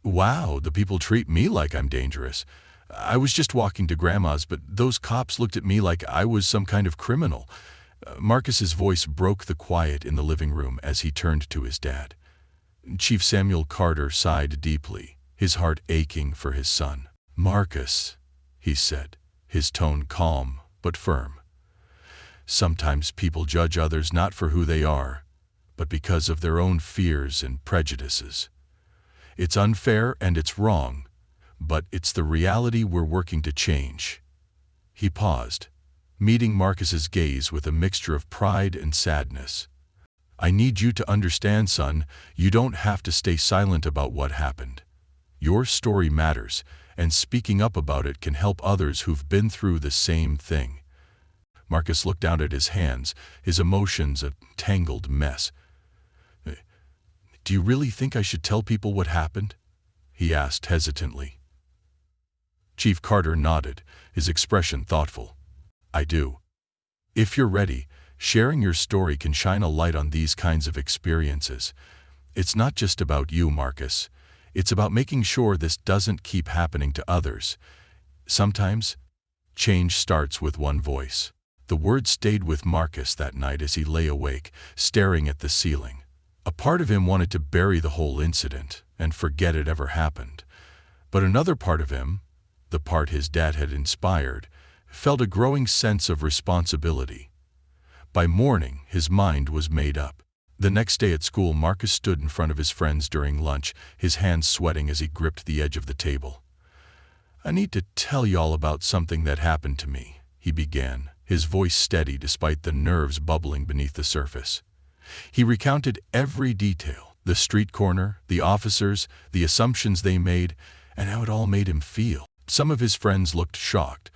Wow, the people treat me like I'm dangerous. I was just walking to Grandma's, but those cops looked at me like I was some kind of criminal. Marcus's voice broke the quiet in the living room as he turned to his dad. Chief Samuel Carter sighed deeply, his heart aching for his son. "Marcus," he said, his tone calm but firm. "Sometimes people judge others not for who they are, but because of their own fears and prejudices. It's unfair and it's wrong, but it's the reality we're working to change." He paused, meeting Marcus's gaze with a mixture of pride and sadness. "I need you to understand, son, you don't have to stay silent about what happened. Your story matters, and speaking up about it can help others who've been through the same thing." Marcus looked down at his hands, his emotions a tangled mess. "Do you really think I should tell people what happened?" he asked hesitantly. Chief Carter nodded, his expression thoughtful. "I do. If you're ready, sharing your story can shine a light on these kinds of experiences. It's not just about you, Marcus. It's about making sure this doesn't keep happening to others. Sometimes, change starts with one voice." The words stayed with Marcus that night as he lay awake, staring at the ceiling. A part of him wanted to bury the whole incident and forget it ever happened. But another part of him, the part his dad had inspired, felt a growing sense of responsibility. By morning, his mind was made up. The next day at school, Marcus stood in front of his friends during lunch, his hands sweating as he gripped the edge of the table. "I need to tell y'all about something that happened to me," he began, his voice steady despite the nerves bubbling beneath the surface. He recounted every detail, the street corner, the officers, the assumptions they made, and how it all made him feel. Some of his friends looked shocked.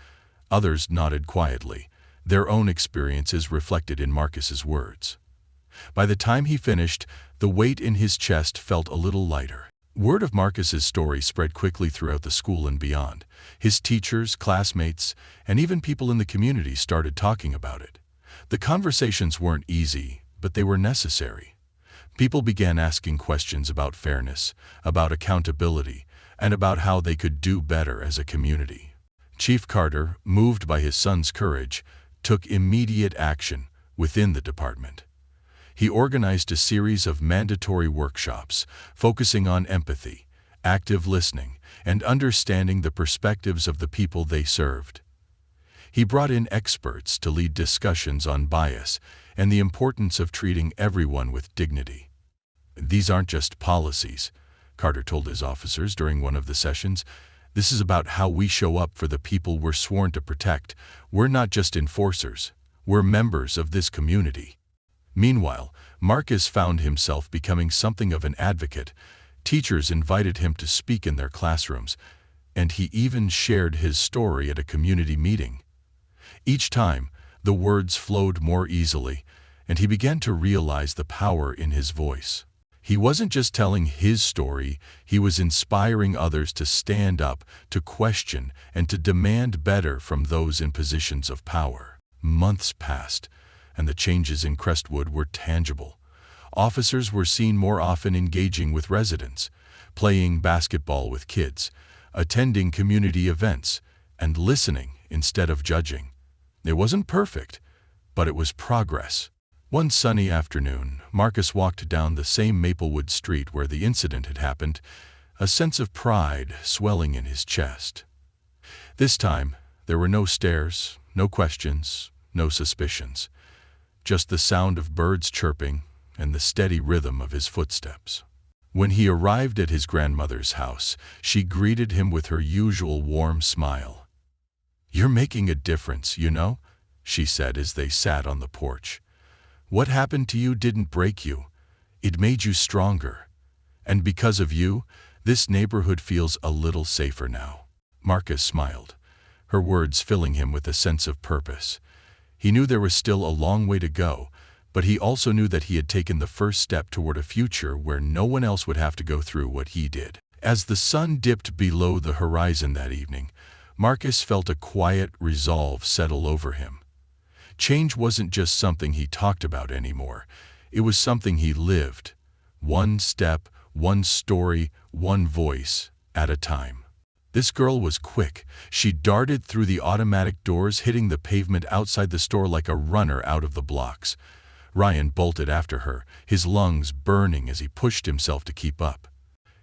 Others nodded quietly, their own experiences reflected in Marcus's words. By the time he finished, the weight in his chest felt a little lighter. Word of Marcus's story spread quickly throughout the school and beyond. His teachers, classmates, and even people in the community started talking about it. The conversations weren't easy, but they were necessary. People began asking questions about fairness, about accountability, and about how they could do better as a community. Chief Carter, moved by his son's courage, took immediate action within the department. He organized a series of mandatory workshops focusing on empathy, active listening, and understanding the perspectives of the people they served. He brought in experts to lead discussions on bias and the importance of treating everyone with dignity. "These aren't just policies," Carter told his officers during one of the sessions. "This is about how we show up for the people we're sworn to protect. We're not just enforcers, we're members of this community." Meanwhile, Marcus found himself becoming something of an advocate. Teachers invited him to speak in their classrooms, and he even shared his story at a community meeting. Each time, the words flowed more easily, and he began to realize the power in his voice. He wasn't just telling his story, he was inspiring others to stand up, to question, and to demand better from those in positions of power. Months passed, and the changes in Crestwood were tangible. Officers were seen more often engaging with residents, playing basketball with kids, attending community events, and listening instead of judging. It wasn't perfect, but it was progress. One sunny afternoon, Marcus walked down the same Maplewood street where the incident had happened, a sense of pride swelling in his chest. This time, there were no stares, no questions, no suspicions, just the sound of birds chirping and the steady rhythm of his footsteps. When he arrived at his grandmother's house, she greeted him with her usual warm smile. "You're making a difference, you know," she said as they sat on the porch. "What happened to you didn't break you. It made you stronger. And because of you, this neighborhood feels a little safer now." Marcus smiled, her words filling him with a sense of purpose. He knew there was still a long way to go, but he also knew that he had taken the first step toward a future where no one else would have to go through what he did. As the sun dipped below the horizon that evening, Marcus felt a quiet resolve settle over him. Change wasn't just something he talked about anymore. It was something he lived, one step, one story, one voice, at a time. This girl was quick. She darted through the automatic doors, hitting the pavement outside the store like a runner out of the blocks. Ryan bolted after her, his lungs burning as he pushed himself to keep up.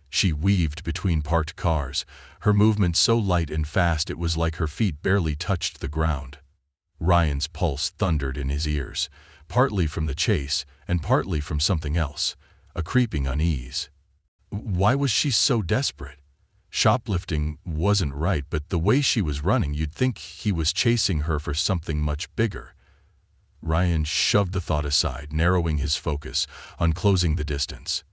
She weaved between parked cars, her movement so light and fast it was like her feet barely touched the ground. Ryan's pulse thundered in his ears, partly from the chase and partly from something else, a creeping unease. Why was she so desperate? Shoplifting wasn't right, but the way she was running, you'd think he was chasing her for something much bigger. Ryan shoved the thought aside, narrowing his focus on closing the distance.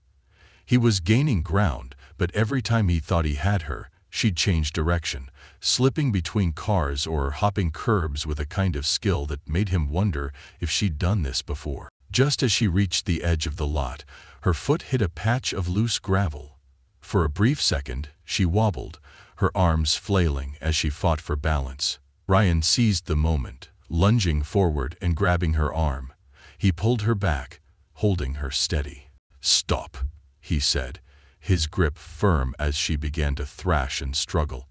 He was gaining ground, but every time he thought he had her, she'd change direction, slipping between cars or hopping curbs with a kind of skill that made him wonder if she'd done this before. Just as she reached the edge of the lot, her foot hit a patch of loose gravel. For a brief second, she wobbled, her arms flailing as she fought for balance. Ryan seized the moment, lunging forward and grabbing her arm. He pulled her back, holding her steady. "Stop," he said, his grip firm as she began to thrash and struggle.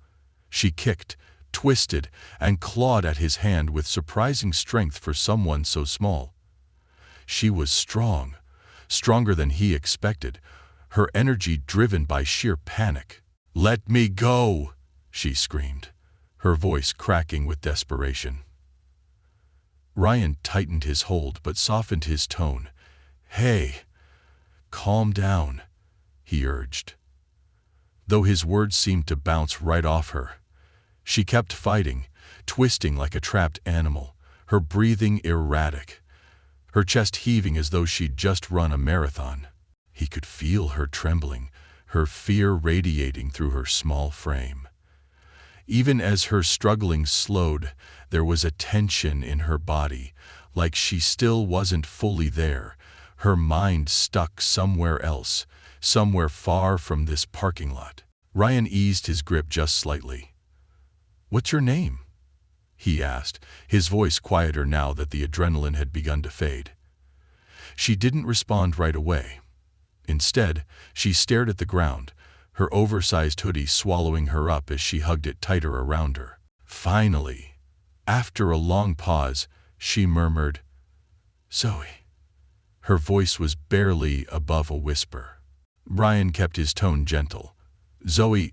She kicked, twisted, and clawed at his hand with surprising strength for someone so small. She was strong, stronger than he expected, her energy driven by sheer panic. "Let me go," she screamed, her voice cracking with desperation. Ryan tightened his hold but softened his tone. "Hey, calm down," he urged. Though his words seemed to bounce right off her, she kept fighting, twisting like a trapped animal, her breathing erratic, her chest heaving as though she'd just run a marathon. He could feel her trembling, her fear radiating through her small frame. Even as her struggling slowed, there was a tension in her body, like she still wasn't fully there, her mind stuck somewhere else, somewhere far from this parking lot. Ryan eased his grip just slightly. "What's your name?" he asked, his voice quieter now that the adrenaline had begun to fade. She didn't respond right away. Instead, she stared at the ground, her oversized hoodie swallowing her up as she hugged it tighter around her. Finally, after a long pause, she murmured, "Zoe." Her voice was barely above a whisper. Ryan kept his tone gentle. "Zoe,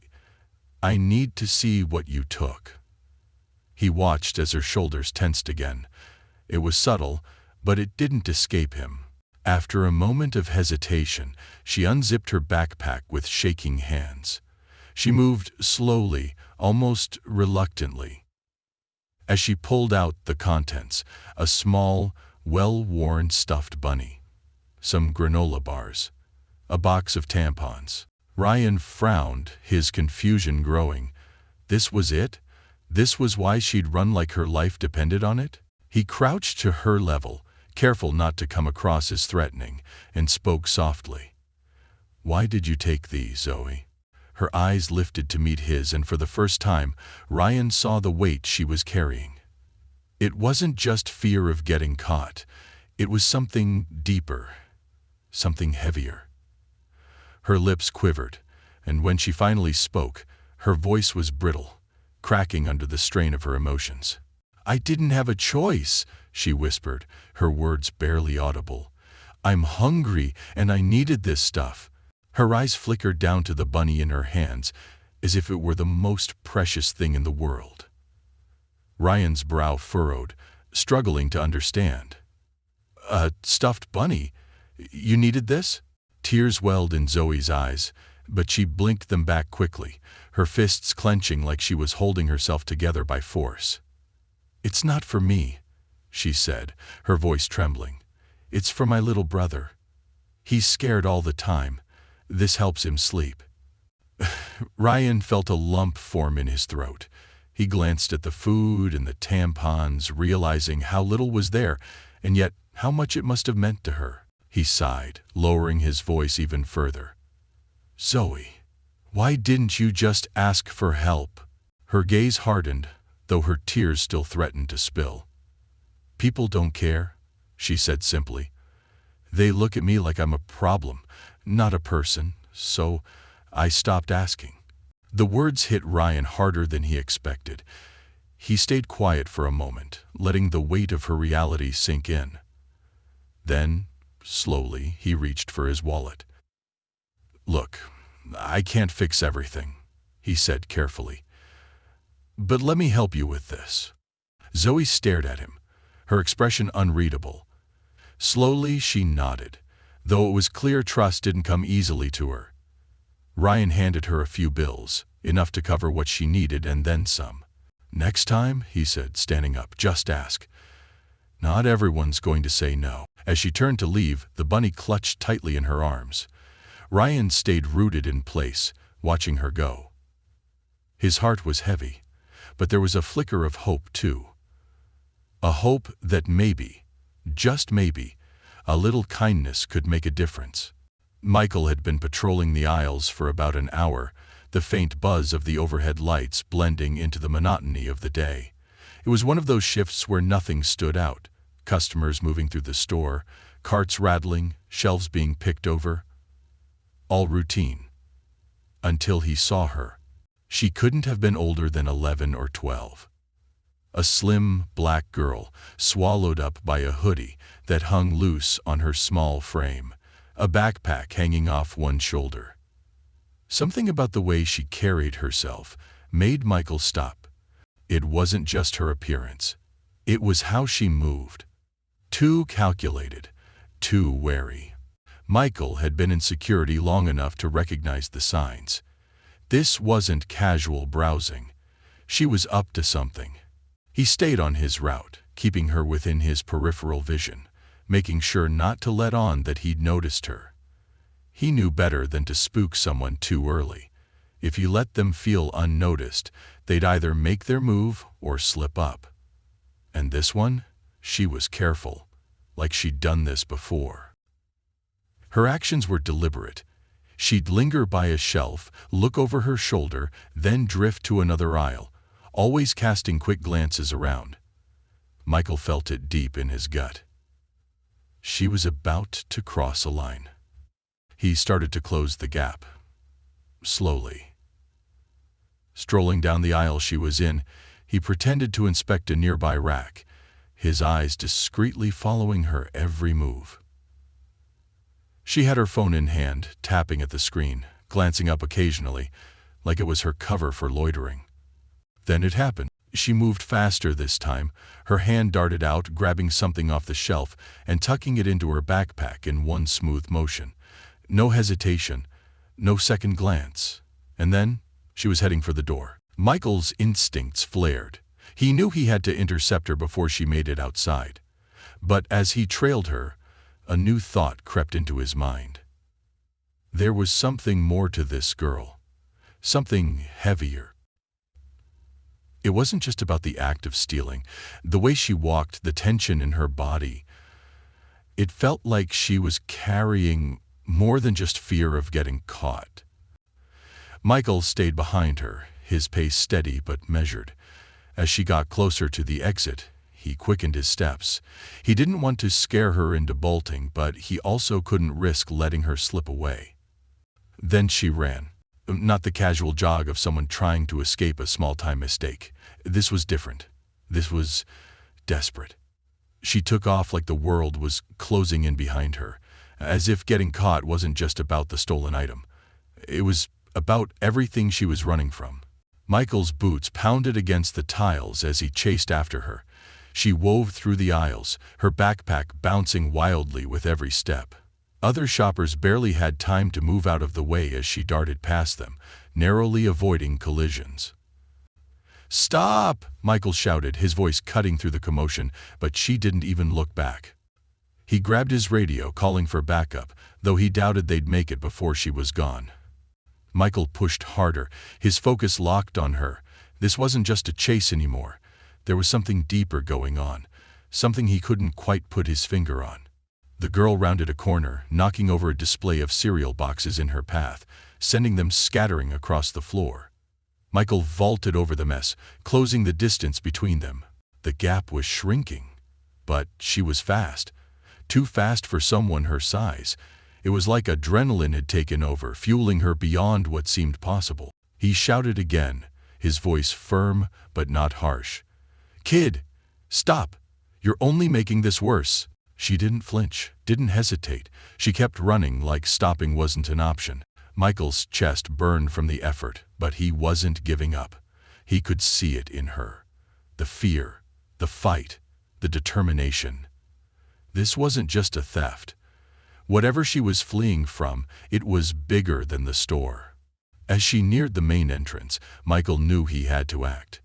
I need to see what you took." He watched as her shoulders tensed again. It was subtle, but it didn't escape him. After a moment of hesitation, she unzipped her backpack with shaking hands. She moved slowly, almost reluctantly. As she pulled out the contents, a small, well-worn stuffed bunny, some granola bars, a box of tampons. Ryan frowned, his confusion growing. This was it? This was why she'd run like her life depended on it? He crouched to her level, careful not to come across as threatening, and spoke softly. "Why did you take these, Zoe?" Her eyes lifted to meet his, and for the first time, Ryan saw the weight she was carrying. It wasn't just fear of getting caught. It was something deeper, something heavier. Her lips quivered, and when she finally spoke, her voice was brittle, cracking under the strain of her emotions. "I didn't have a choice," she whispered, her words barely audible. "I'm hungry, and I needed this stuff." Her eyes flickered down to the bunny in her hands, as if it were the most precious thing in the world. Ryan's brow furrowed, struggling to understand. "A stuffed bunny? You needed this?" Tears welled in Zoe's eyes, but she blinked them back quickly, her fists clenching like she was holding herself together by force. "It's not for me," she said, her voice trembling. "It's for my little brother. He's scared all the time. This helps him sleep." Ryan felt a lump form in his throat. He glanced at the food and the tampons, realizing how little was there, and yet how much it must have meant to her. He sighed, lowering his voice even further. "Zoe, why didn't you just ask for help?" Her gaze hardened, though her tears still threatened to spill. "People don't care," she said simply. "They look at me like I'm a problem, not a person, so I stopped asking." The words hit Ryan harder than he expected. He stayed quiet for a moment, letting the weight of her reality sink in. Then, slowly, he reached for his wallet. "Look, I can't fix everything," he said carefully. "But let me help you with this." Zoe stared at him, her expression unreadable. Slowly, she nodded, though it was clear trust didn't come easily to her. Ryan handed her a few bills, enough to cover what she needed and then some. "Next time," he said, standing up, "just ask. Not everyone's going to say no." As she turned to leave, the bunny clutched tightly in her arms. Ryan stayed rooted in place, watching her go. His heart was heavy, but there was a flicker of hope too. A hope that maybe, just maybe, a little kindness could make a difference. Michael had been patrolling the aisles for about an hour, the faint buzz of the overhead lights blending into the monotony of the day. It was one of those shifts where nothing stood out. Customers moving through the store, carts rattling, shelves being picked over. All routine. Until he saw her. She couldn't have been older than 11 or 12. A slim, black girl, swallowed up by a hoodie that hung loose on her small frame, a backpack hanging off one shoulder. Something about the way she carried herself made Michael stop. It wasn't just her appearance. It was how she moved. Too calculated, too wary. Michael had been in security long enough to recognize the signs. This wasn't casual browsing. She was up to something. He stayed on his route, keeping her within his peripheral vision, making sure not to let on that he'd noticed her. He knew better than to spook someone too early. If you let them feel unnoticed, they'd either make their move or slip up. And this one? She was careful, like she'd done this before. Her actions were deliberate. She'd linger by a shelf, look over her shoulder, then drift to another aisle, always casting quick glances around. Michael felt it deep in his gut. She was about to cross a line. He started to close the gap. Slowly. Strolling down the aisle she was in, he pretended to inspect a nearby rack, his eyes discreetly following her every move. She had her phone in hand, tapping at the screen, glancing up occasionally, like it was her cover for loitering. Then it happened. She moved faster this time. Her hand darted out, grabbing something off the shelf and tucking it into her backpack in one smooth motion. No hesitation, no second glance. And then she was heading for the door. Michael's instincts flared. He knew he had to intercept her before she made it outside. But as he trailed her, a new thought crept into his mind. There was something more to this girl. Something heavier. It wasn't just about the act of stealing. The way she walked, the tension in her body. It felt like she was carrying more than just fear of getting caught. Michael stayed behind her, his pace steady but measured. As she got closer to the exit, he quickened his steps. He didn't want to scare her into bolting, but he also couldn't risk letting her slip away. Then she ran. Not the casual jog of someone trying to escape a small-time mistake. This was different. This was desperate. She took off like the world was closing in behind her, as if getting caught wasn't just about the stolen item. It was about everything she was running from. Michael's boots pounded against the tiles as he chased after her. She wove through the aisles, her backpack bouncing wildly with every step. Other shoppers barely had time to move out of the way as she darted past them, narrowly avoiding collisions. "Stop!" Michael shouted, his voice cutting through the commotion, but she didn't even look back. He grabbed his radio, calling for backup, though he doubted they'd make it before she was gone. Michael pushed harder, his focus locked on her. This wasn't just a chase anymore. There was something deeper going on, something he couldn't quite put his finger on. The girl rounded a corner, knocking over a display of cereal boxes in her path, sending them scattering across the floor. Michael vaulted over the mess, closing the distance between them. The gap was shrinking, but she was fast. Too fast for someone her size. It was like adrenaline had taken over, fueling her beyond what seemed possible. He shouted again, his voice firm but not harsh. "Kid, stop! You're only making this worse." She didn't flinch, didn't hesitate. She kept running like stopping wasn't an option. Michael's chest burned from the effort, but he wasn't giving up. He could see it in her. The fear, the fight, the determination. This wasn't just a theft. Whatever she was fleeing from, it was bigger than the store. As she neared the main entrance, Michael knew he had to act.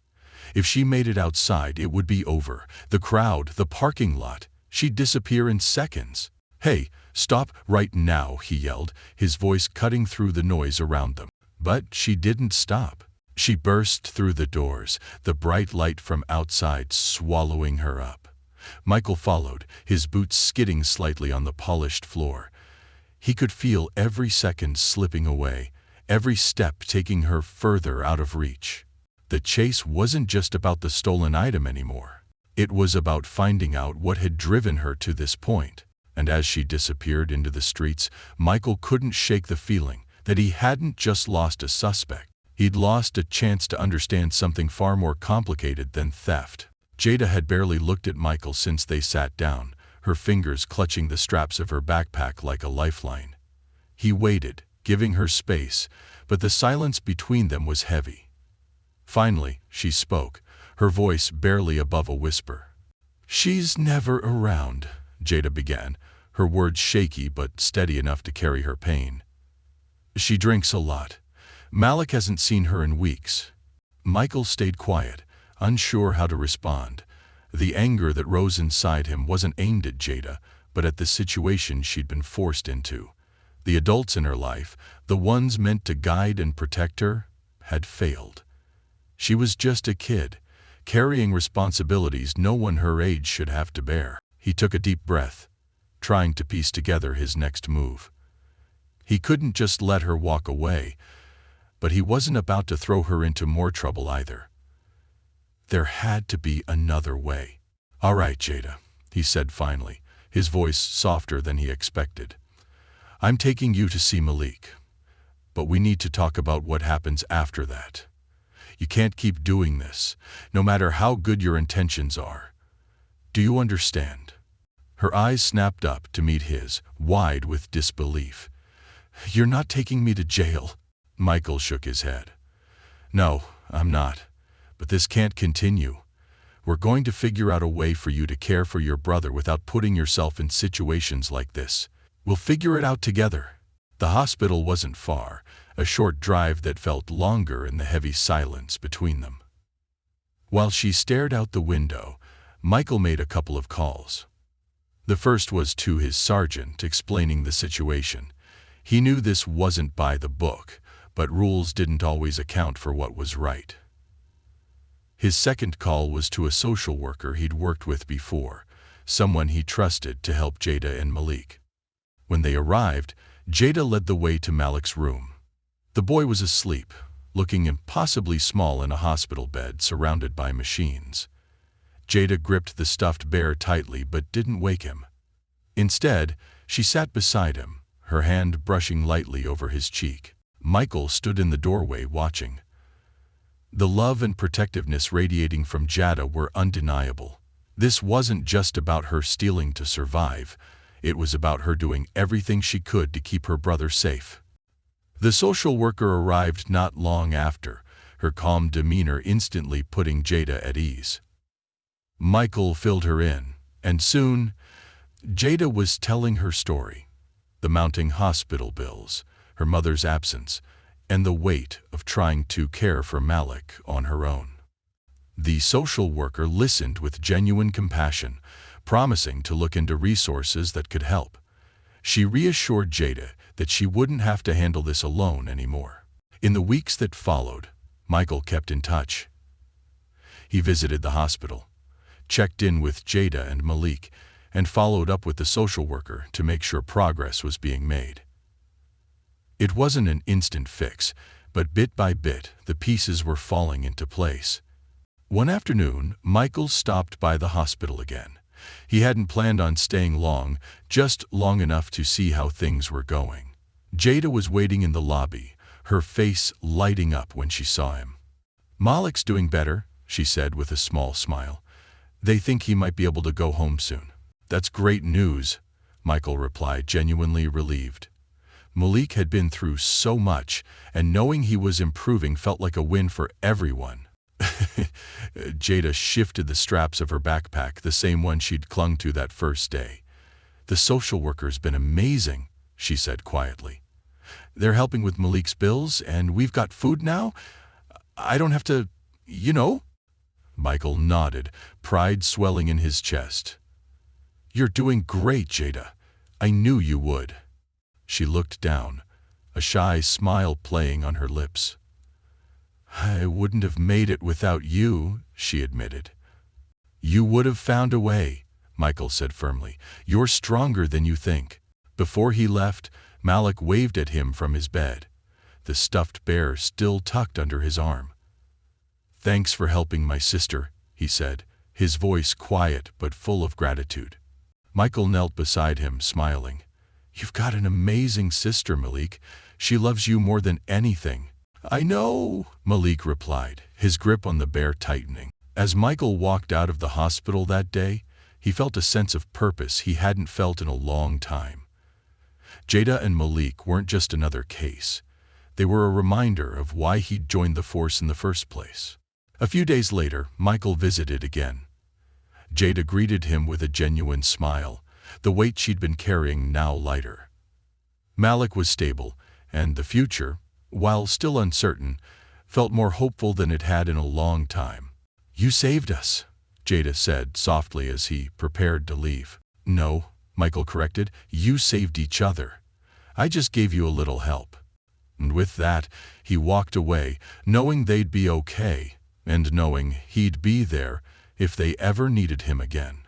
If she made it outside, it would be over. The crowd, the parking lot, she'd disappear in seconds. "Hey, stop right now," he yelled, his voice cutting through the noise around them. But she didn't stop. She burst through the doors, the bright light from outside swallowing her up. Michael followed, his boots skidding slightly on the polished floor. He could feel every second slipping away, every step taking her further out of reach. The chase wasn't just about the stolen item anymore. It was about finding out what had driven her to this point. And as she disappeared into the streets, Michael couldn't shake the feeling that he hadn't just lost a suspect. He'd lost a chance to understand something far more complicated than theft. Jada had barely looked at Michael since they sat down, her fingers clutching the straps of her backpack like a lifeline. He waited, giving her space, but the silence between them was heavy. Finally, she spoke, her voice barely above a whisper. "She's never around," Jada began, her words shaky but steady enough to carry her pain. "She drinks a lot. Malik hasn't seen her in weeks." Michael stayed quiet, unsure how to respond. The anger that rose inside him wasn't aimed at Jada, but at the situation she'd been forced into. The adults in her life, the ones meant to guide and protect her, had failed. She was just a kid, carrying responsibilities no one her age should have to bear. He took a deep breath, trying to piece together his next move. He couldn't just let her walk away, but he wasn't about to throw her into more trouble either. There had to be another way. "All right, Jada," he said finally, his voice softer than he expected. "I'm taking you to see Malik, but we need to talk about what happens after that. You can't keep doing this, no matter how good your intentions are. Do you understand?" Her eyes snapped up to meet his, wide with disbelief. "You're not taking me to jail?" Michael shook his head. "No, I'm not. But this can't continue. We're going to figure out a way for you to care for your brother without putting yourself in situations like this. We'll figure it out together." The hospital wasn't far, a short drive that felt longer in the heavy silence between them. While she stared out the window, Michael made a couple of calls. The first was to his sergeant, explaining the situation. He knew this wasn't by the book, but rules didn't always account for what was right. His second call was to a social worker he'd worked with before, someone he trusted to help Jada and Malik. When they arrived, Jada led the way to Malik's room. The boy was asleep, looking impossibly small in a hospital bed surrounded by machines. Jada gripped the stuffed bear tightly but didn't wake him. Instead, she sat beside him, her hand brushing lightly over his cheek. Michael stood in the doorway watching. The love and protectiveness radiating from Jada were undeniable. This wasn't just about her stealing to survive. It was about her doing everything she could to keep her brother safe. The social worker arrived not long after, her calm demeanor instantly putting Jada at ease. Michael filled her in, and soon, Jada was telling her story. The mounting hospital bills, her mother's absence, and the weight of trying to care for Malik on her own. The social worker listened with genuine compassion, promising to look into resources that could help. She reassured Jada that she wouldn't have to handle this alone anymore. In the weeks that followed, Michael kept in touch. He visited the hospital, checked in with Jada and Malik, and followed up with the social worker to make sure progress was being made. It wasn't an instant fix, but bit by bit, the pieces were falling into place. One afternoon, Michael stopped by the hospital again. He hadn't planned on staying long, just long enough to see how things were going. Jada was waiting in the lobby, her face lighting up when she saw him. "Malik's doing better," she said with a small smile. "They think he might be able to go home soon." "That's great news," Michael replied, genuinely relieved. Malik had been through so much, and knowing he was improving felt like a win for everyone. Jada shifted the straps of her backpack, the same one she'd clung to that first day. "The social worker's been amazing," she said quietly. "They're helping with Malik's bills, and we've got food now. I don't have to, you know?" Michael nodded, pride swelling in his chest. "You're doing great, Jada. I knew you would." She looked down, a shy smile playing on her lips. "I wouldn't have made it without you," she admitted. "You would have found a way," Michael said firmly. "You're stronger than you think." Before he left, Malik waved at him from his bed, the stuffed bear still tucked under his arm. "Thanks for helping my sister," he said, his voice quiet but full of gratitude. Michael knelt beside him, smiling. "You've got an amazing sister, Malik. She loves you more than anything." "I know," Malik replied, his grip on the bear tightening. As Michael walked out of the hospital that day, he felt a sense of purpose he hadn't felt in a long time. Jada and Malik weren't just another case. They were a reminder of why he'd joined the force in the first place. A few days later, Michael visited again. Jada greeted him with a genuine smile, the weight she'd been carrying now lighter. Malik was stable, and the future, while still uncertain, felt more hopeful than it had in a long time. "You saved us," Jada said softly as he prepared to leave. "No," Michael corrected, "you saved each other. I just gave you a little help." And with that, he walked away, knowing they'd be okay, and knowing he'd be there if they ever needed him again.